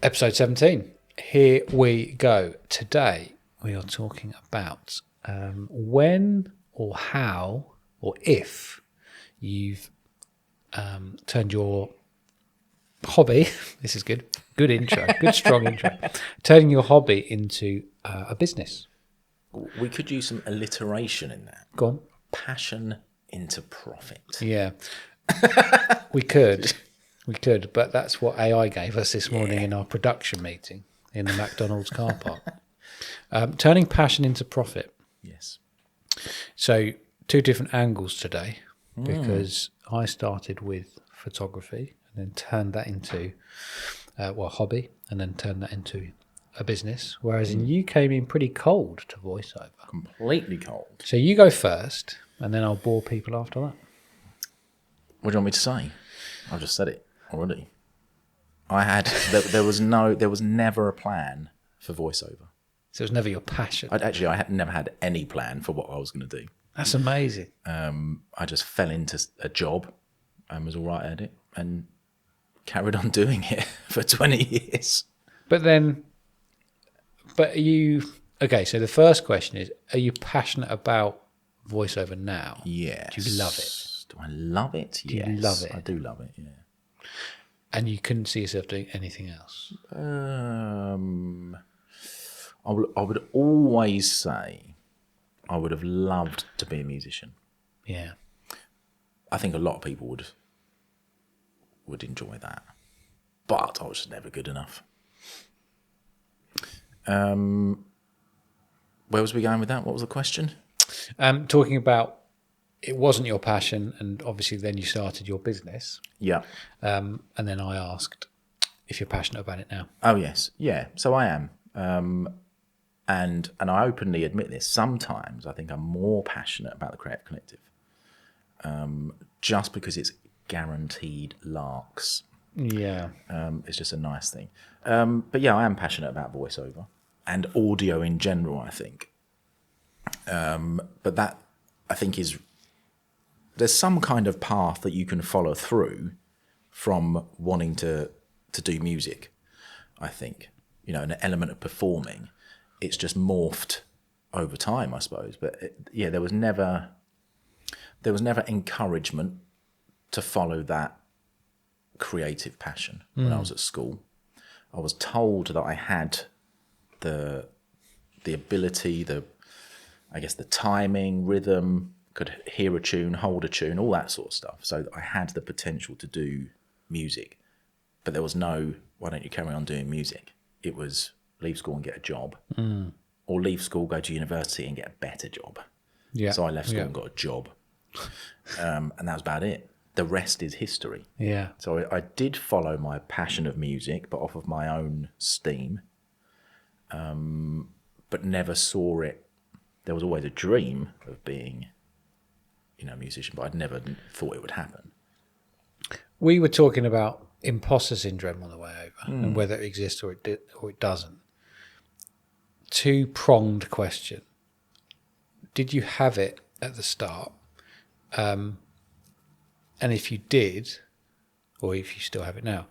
Episode 17. Here we go. Today we are talking about when or how or if you've turned your hobby, this is good intro, good strong intro, turning your hobby into a business. We could use some alliteration in that. Go on. Passion into profit. Yeah, we could, but that's what AI gave us this morning in our production meeting in the McDonald's car park. Turning passion into profit. Yes. So two different angles today, because I started with photography and then turned that into a hobby, and then turned that into a business. Whereas you came in pretty cold to voiceover. Completely cold. So you go first, and then I'll bore people after that. What do you want me to say? I've just said it already. There was never a plan for voiceover. So it was never your passion. I had never had any plan for what I was going to do. That's amazing. I just fell into a job and was all right at it and carried on doing it for 20 years. Okay, so the first question is, are you passionate about voiceover now? Yes. Do you love it? Do I love it? Yes. You love it? I do love it, yeah. And you couldn't see yourself doing anything else? I would always say I would have loved to be a musician. Yeah. I think a lot of people would enjoy that. But I was just never good enough. Where was we going with that? What was the question? Talking about it wasn't your passion, and obviously then you started your business. Yeah. And then I asked if you're passionate about it now. Oh, yes. Yeah. So I am. And I openly admit this. Sometimes I think I'm more passionate about the Creative Collective. Just because it's guaranteed larks. Yeah. It's just a nice thing. But yeah, I am passionate about voiceover and audio in general, I think. But that, I think, there's some kind of path that you can follow through from wanting to do music, I think. You know, an element of performing. It's just morphed over time, I suppose. But there was never encouragement to follow that creative passion when I was at school. I was told that I had the ability, the timing, rhythm, could hear a tune, hold a tune, all that sort of stuff. So I had the potential to do music, but there was no, why don't you carry on doing music? It was leave school and get a job, or leave school, go to university and get a better job. Yeah. So I left school and got a job, and that was about it. The rest is history. Yeah. So I did follow my passion of music, but off of my own steam, but never saw it. There was always a dream of being, a musician, but I'd never thought it would happen. We were talking about imposter syndrome on the way over, and whether it exists or it doesn't. Two-pronged question. Did you have it at the start? And if you did, or if you still have it now,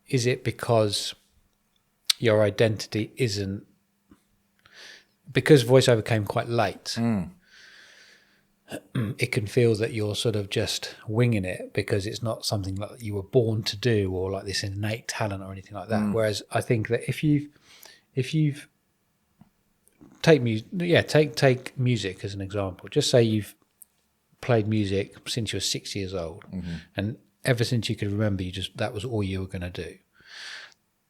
is it because your identity isn't... Because voiceover came quite late, it can feel that you're sort of just winging it because it's not something that you were born to do, or like this innate talent or anything like that. Whereas I think that if you've take music as an example. Just say you've played music since you were 6 years old, and ever since you could remember, that was all you were going to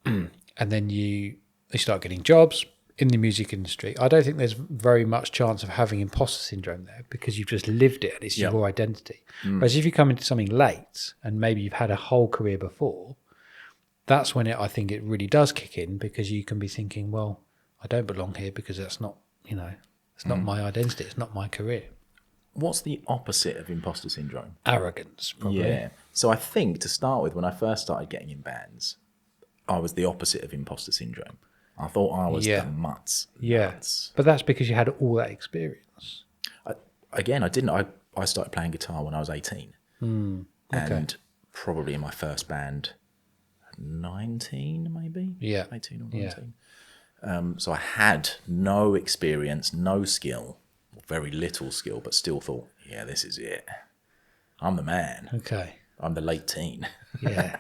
do. And then you start getting jobs in the music industry. I don't think there's very much chance of having imposter syndrome there, because you've just lived it and it's your identity. Whereas if you come into something late and maybe you've had a whole career before, that's when I think it really does kick in, because you can be thinking, well, I don't belong here because that's not, it's not my identity, it's not my career. What's the opposite of imposter syndrome? Arrogance, probably. Yeah. So I think, to start with, when I first started getting in bands, I was the opposite of imposter syndrome. I thought I was the mutts. Yeah. But that's because you had all that experience. I didn't. I started playing guitar when I was 18. And probably in my first band, 19, maybe? Yeah. 18 or 19. So I had no experience, no skill, very little skill, but still thought, yeah, this is it. I'm the man. Okay. I'm the late teen. Yeah.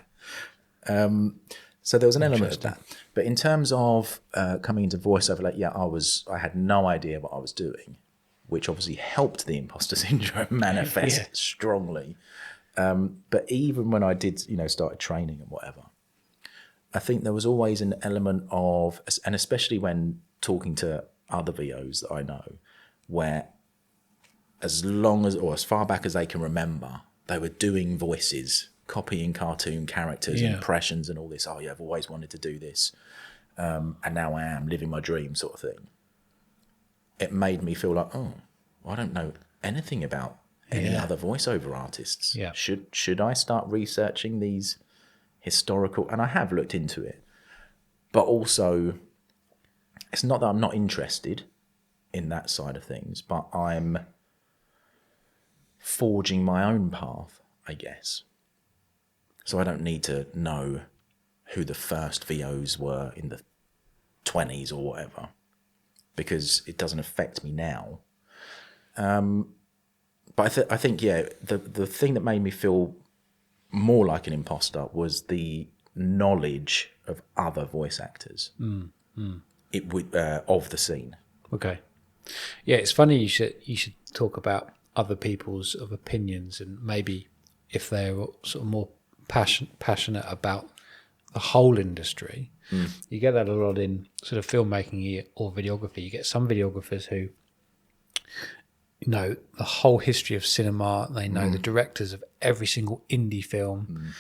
So there was an element of that. But in terms of coming into voiceover, like, yeah, I had no idea what I was doing, which obviously helped the imposter syndrome manifest strongly. But even when I did, started training and whatever, I think there was always an element of, and especially when talking to other VOs that I know, where as far back as they can remember, they were doing voices, copying cartoon characters, impressions and all this. Oh yeah, I've always wanted to do this. And now I am living my dream, sort of thing. It made me feel like, oh, I don't know anything about any other voiceover artists. Yeah. Should I start researching these historical? And I have looked into it, but also it's not that I'm not interested in that side of things, but I'm forging my own path, I guess. So I don't need to know who the first VOs were in the 20s or whatever, because it doesn't affect me now. But I think, the thing that made me feel more like an imposter was the knowledge of other voice actors of the scene. Okay. Yeah, it's funny you should talk about other people's opinions, and maybe if they're sort of more passionate about the whole industry. You get that a lot in sort of filmmaking or videography. You get some videographers who know the whole history of cinema. They know the directors of every single indie film.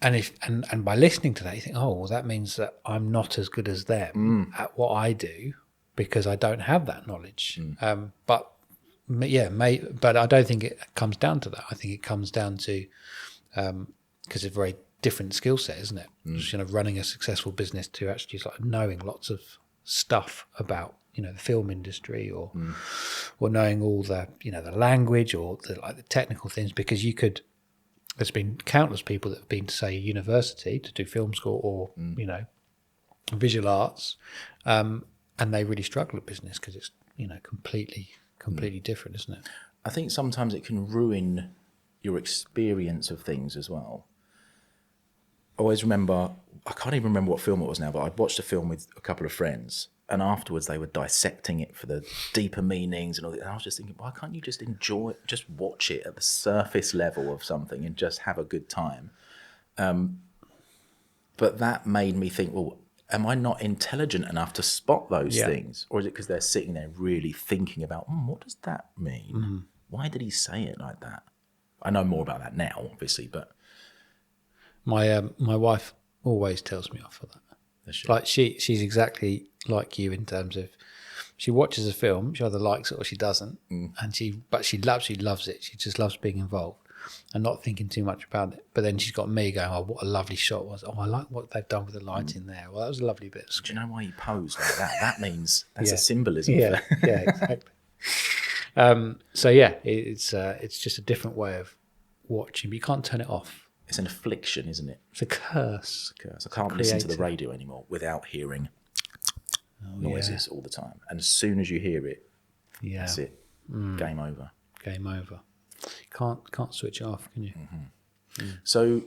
And by listening to that, you think, oh, well, that means that I'm not as good as them at what I do because I don't have that knowledge. But I don't think it comes down to that. I think it comes down to because it's a very different skill set, isn't it? Just running a successful business to actually just knowing lots of stuff about the film industry or knowing all the the language or the technical things, because there's been countless people that have been to, say, university to do film school or visual arts, and they really struggle at business because it's completely different, isn't it? I think sometimes it can ruin your experience of things as well. I always remember, I can't even remember what film it was now, but I'd watched a film with a couple of friends, and afterwards they were dissecting it for the deeper meanings and all that. And I was just thinking, why can't you just enjoy it, just watch it at the surface level of something and just have a good time? But that made me think, well, am I not intelligent enough to spot those things? Or is it because they're sitting there really thinking about, what does that mean? Why did he say it like that? I know more about that now, obviously, but... My wife always tells me off for that. Like she's exactly like you in terms of she watches a film, she either likes it or she doesn't, and she absolutely loves it. She just loves being involved and not thinking too much about it. But then she's got me going, oh, what a lovely shot was. Oh, I like what they've done with the lighting there. Well, that was a lovely bit. Do you know why you posed like that? That means that's a symbolism. Yeah, exactly. It's just a different way of watching, but you can't turn it off. It's an affliction, isn't it? It's a curse. I can't listen to the radio anymore without hearing noises all the time. And as soon as you hear it, that's it. Game over. Game over. You can't switch it off, can you? So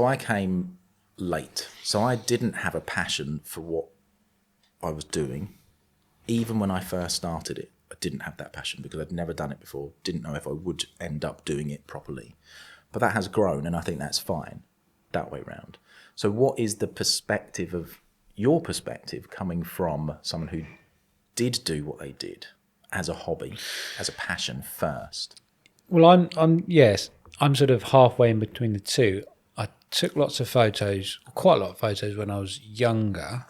I came late. So I didn't have a passion for what I was doing. Even when I first started it, I didn't have that passion because I'd never done it before. Didn't know if I would end up doing it properly. But that has grown, and I think that's fine that way round. So what is the perspective of your perspective coming from someone who did do what they did as a hobby, as a passion first? Well, I'm sort of halfway in between the two. I took lots of photos, quite a lot of photos when I was younger,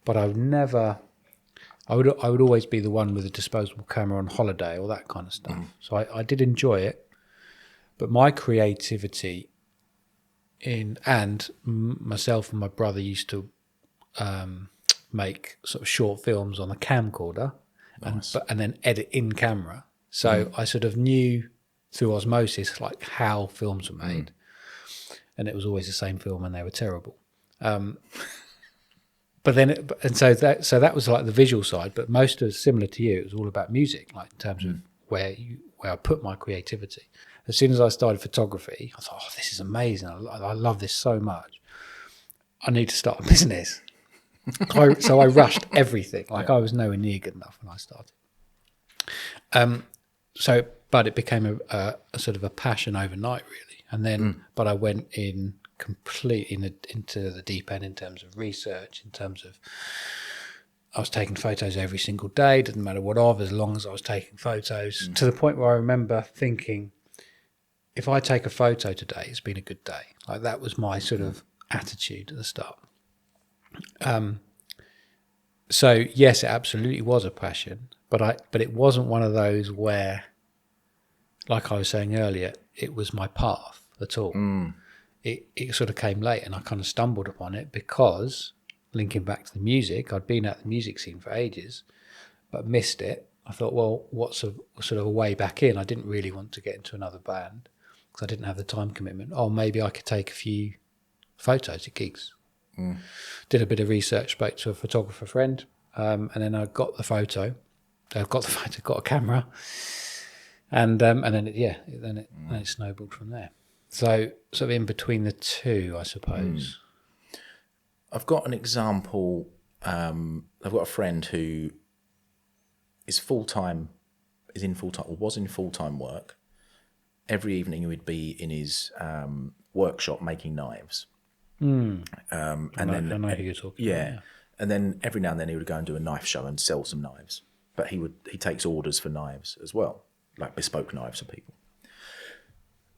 but I would always be the one with a disposable camera on holiday or that kind of stuff. So I did enjoy it. But my creativity and myself and my brother used to make sort of short films on the camcorder and then edit in camera. So I sort of knew through osmosis like how films were made. and it was always the same film, and they were terrible. But then, so that was like the visual side. But most of similar to you, it was all about music, like in terms of where I put my creativity. As soon as I started photography, I thought, oh, this is amazing. I love this so much. I need to start a business. So I rushed everything. I was nowhere near good enough when I started. But it became a sort of a passion overnight, really. And then, but I went in completely into the deep end in terms of research, in terms of I was taking photos every single day, didn't matter what as long as I was taking photos, to the point where I remember thinking, if I take a photo today, it's been a good day. Like that was my sort of attitude at the start. So yes, it absolutely was a passion, but it wasn't one of those where, like I was saying earlier, it was my path at all. It sort of came late, and I kind of stumbled upon it because, linking back to the music, I'd been at the music scene for ages, but missed it. I thought, well, what's a sort of a way back in? I didn't really want to get into another band because I didn't have the time commitment. Oh, maybe I could take a few photos at gigs. Did a bit of research, spoke to a photographer friend, and then I got the photo. Got a camera, and then it snowballed from there. So sort of in between the two, I suppose. I've got an example. I've got a friend who is in full-time work. Every evening he would be in his workshop making knives. And I know who you're talking about. Yeah. And then every now and then he would go and do a knife show and sell some knives. But he takes orders for knives as well, like bespoke knives for people.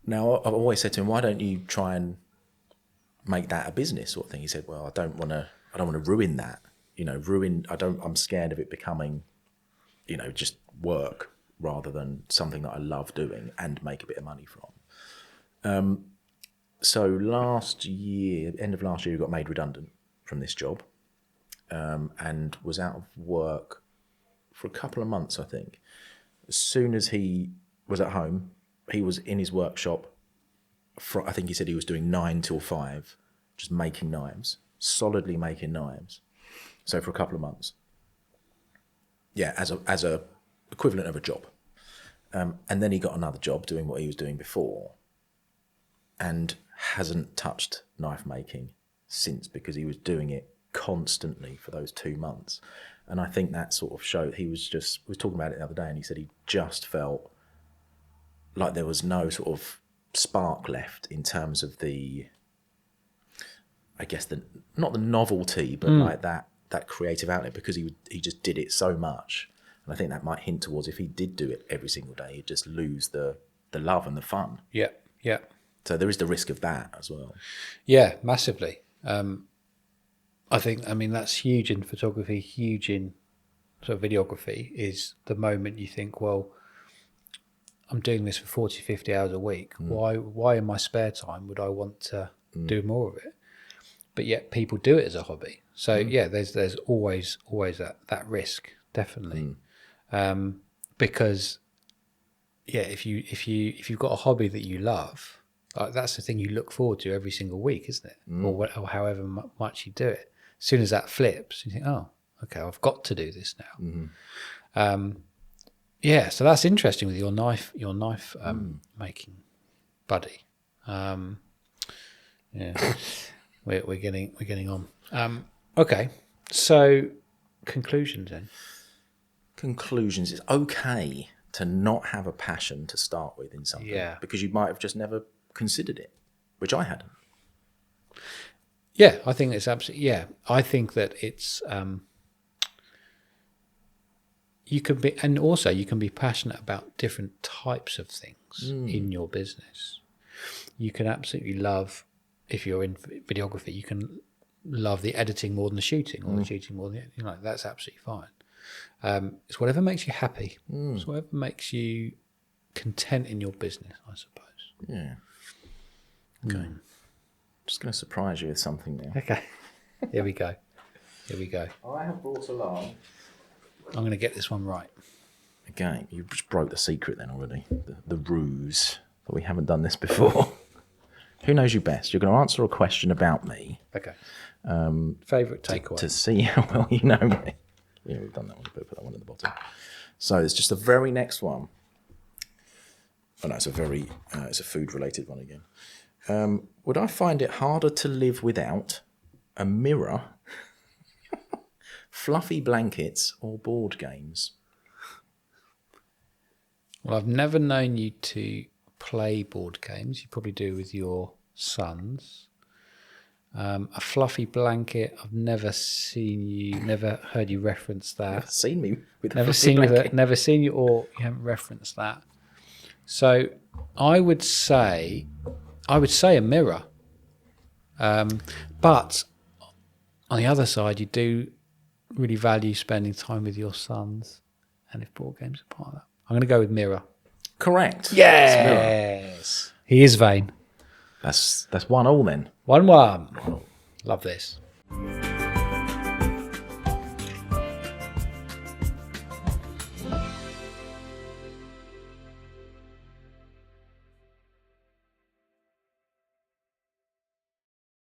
Now, I've always said to him, why don't you try and make that a business sort of thing? He said, well, I don't want to ruin that. I'm scared of it becoming, just work rather than something that I love doing and make a bit of money from. So end of last year, he got made redundant from this job, and was out of work for a couple of months, I think. As soon as he was at home, he was in his workshop. I think he said he was doing 9 till 5, just making knives, solidly making knives. So for a couple of months, as a equivalent of a job, and then he got another job doing what he was doing before, and hasn't touched knife making since because he was doing it constantly for those 2 months. And I think that sort of showed we was talking about it the other day, and he said he just felt like there was no sort of spark left in terms of not the novelty, but like that creative outlet, because he just did it so much. And I think that might hint towards, if he did do it every single day, he'd just lose the love and the fun. Yeah. So there is the risk of that as well. Yeah, massively. I mean, that's huge in photography, huge in sort of videography, is the moment you think, well, I'm doing this for 40, 50 hours a week. Why in my spare time would I want to do more of it? But yet people do it as a hobby. So there's always that risk, definitely. Because if you've got a hobby that you love, that's the thing you look forward to every single week, isn't it? Or however much you do it. As soon as that flips, you think, oh, okay, I've got to do this now. So that's interesting with your knife making buddy. We're getting on. Okay, so conclusions then. Conclusions. It's okay to not have a passion to start with in something, because you might have just never considered it, which I hadn't. Yeah, I think it's absolutely. Yeah, I think that it's. You can be passionate about different types of things in your business. You can absolutely love, if you're in videography, you can love the editing more than the shooting, or the shooting more than the, that's absolutely fine. It's whatever makes you happy. It's whatever makes you content in your business, I suppose. Yeah. Okay. Just going to surprise you with something now. Okay. Here we go. I have brought along. I'm going to get this one right. Again, you just broke the secret then already. The ruse that we haven't done this before. Who knows you best? You're going to answer a question about me. Okay. Favourite takeaway? To see how well you know me. Yeah, we've done that one. Put that one at the bottom. So it's just the very next one. Oh no, it's a food related one again. Would I find it harder to live without a mirror, fluffy blankets, or board games? Well, I've never known you to play board games. You probably do with your sons. A fluffy blanket. I've never heard you reference that. Never seen me with a Never fluffy seen blanket. never seen you, or you haven't referenced that. So I would say a mirror. But on the other side, you do really value spending time with your sons, and if board games are part of that, I'm going to go with mirror. Correct. Yes, he is vain. That's 1-1 then. 1-1. Love this.